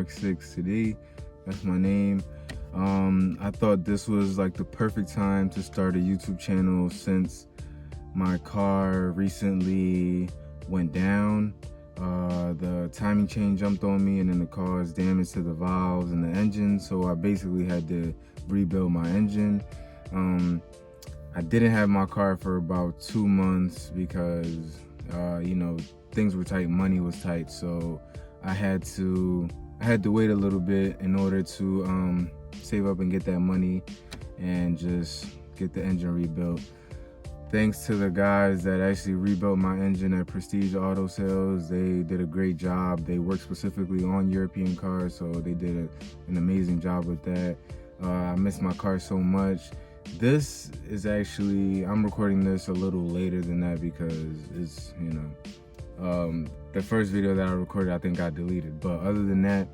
Mk6 Gti. That's my name. I thought this was like the perfect time to start a YouTube channel since my car recently went down. The timing chain jumped on me, and then the caused damage to the valves and the engine, so I basically had to rebuild my engine. I didn't have my car for about 2 months because you know, things were tight, money was tight, so I had to wait a little bit in order to save up and get that money and just get the engine rebuilt. Thanks to the guys that actually rebuilt my engine at Prestige Auto Sales. They did a great job. They work specifically on European cars, so they did an amazing job with that. I miss my car so much. This is actually, I'm recording this a little later than that because it's, you know, the first video that I recorded I think got deleted, but other than that,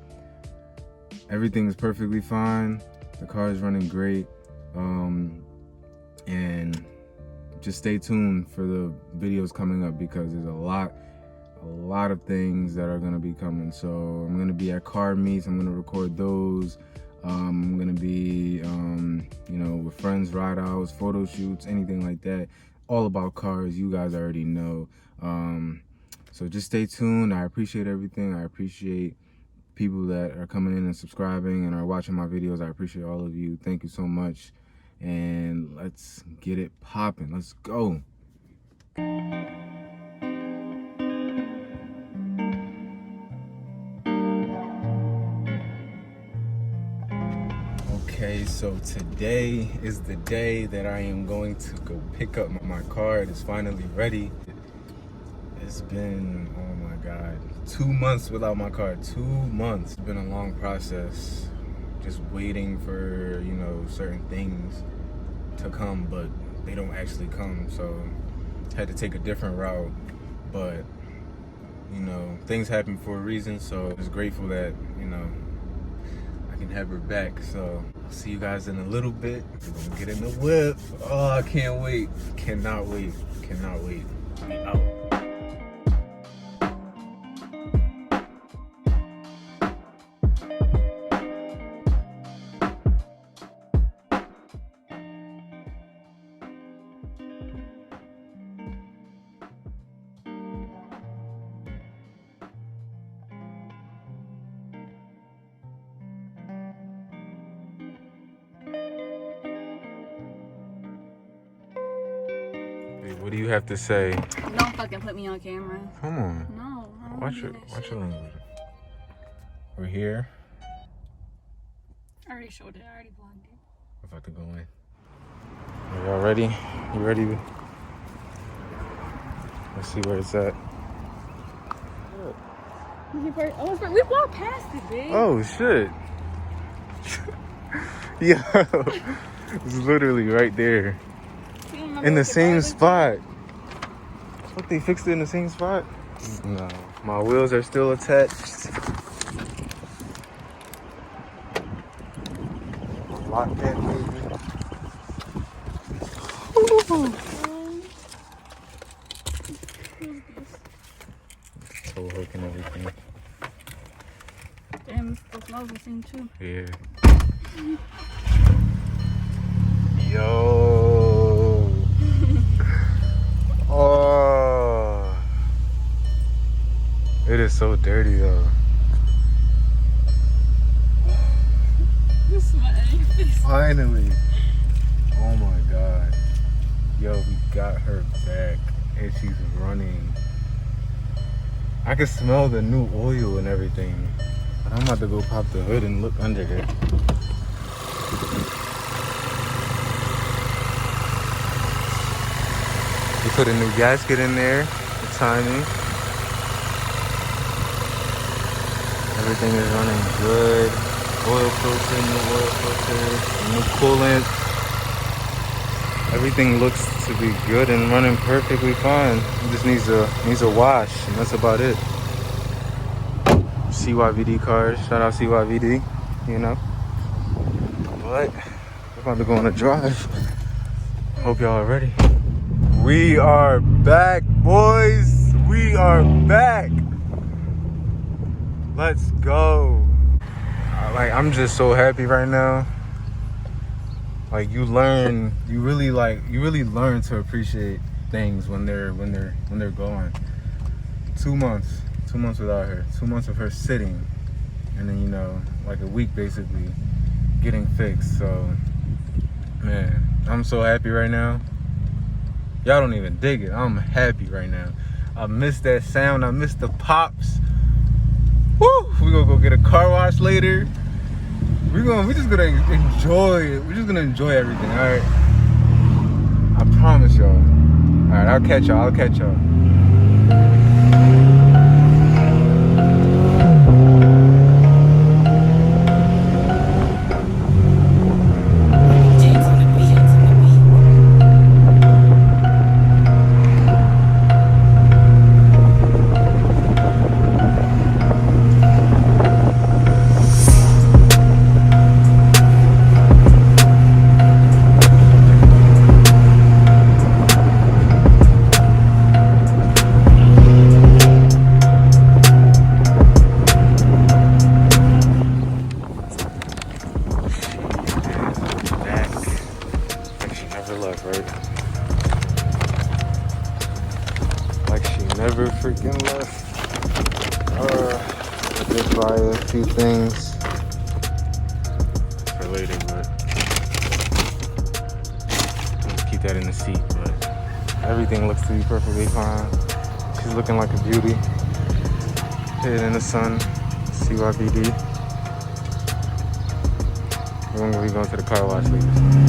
everything is perfectly fine. The car is running great, and just stay tuned for the videos coming up because there's a lot of things that are going to be coming. So I'm going to be at car meets, I'm going to record those. I'm going to be you know, with friends, ride outs, photo shoots, anything like that, all about cars. You guys already know. So just stay tuned. I appreciate everything. I appreciate people that are coming in and subscribing and are watching my videos. I appreciate all of you. Thank you so much. And let's get it popping. Let's go. Okay, so today is the day that I am going to go pick up my car. It is finally ready. It's been, oh my God, 2 months without my car. 2 months. It's been a long process, just waiting for, you know, certain things to come, but they don't actually come. So I had to take a different route, but you know, things happen for a reason. So I'm just grateful that, you know, I can have her back. So I'll see you guys in a little bit. We're gonna get in the whip. Oh, I can't wait. Cannot wait. Cannot wait. We out. What do you have to say? Don't fucking put me on camera. Come on. No. Watch your language. We're here. I already showed it. I already vlogged it. We're about to go in. Are y'all ready? You ready? Let's see where it's at. Oh, we walked past it, babe. Oh shit. Yo, it's literally right there. In the same spot. What, they fixed it in the same spot? No, my wheels are still attached. Lock that baby. Toe hook and everything. Damn, it smells the same too. Yeah. Yo. Oh. It is so dirty though. Finally. Oh my God. Yo, we got her back and she's running. I can smell the new oil and everything. But I'm about to go pop the hood and look under there. We put a new gasket in there, the timing. Everything is running good. Oil filter, new oil filter, new coolant. Everything looks to be good and running perfectly fine. It just needs a wash, and that's about it. CYVD cars, shout out CYVD, you know. But we're about to go on a drive. Hope y'all are ready. We are back, boys. We are back. Let's go. like I'm just so happy right now. Like you really learn to appreciate things when they're gone. 2 months without her, 2 months of her sitting, and then, you know, like a week basically getting fixed. So man, I'm so happy right now. Y'all don't even dig it. I'm happy right now. I miss that sound. I miss the pops. Woo! We gonna go get a car wash later. We're just gonna enjoy it. We're just gonna enjoy everything. All right. I promise y'all. All right. I'll catch y'all. Like she never freaking left. I did buy a few things for later, but let's keep that in the seat. But everything looks to be perfectly fine. She's looking like a beauty. Hidden in the sun, CYBD. We're gonna be going to the car wash later.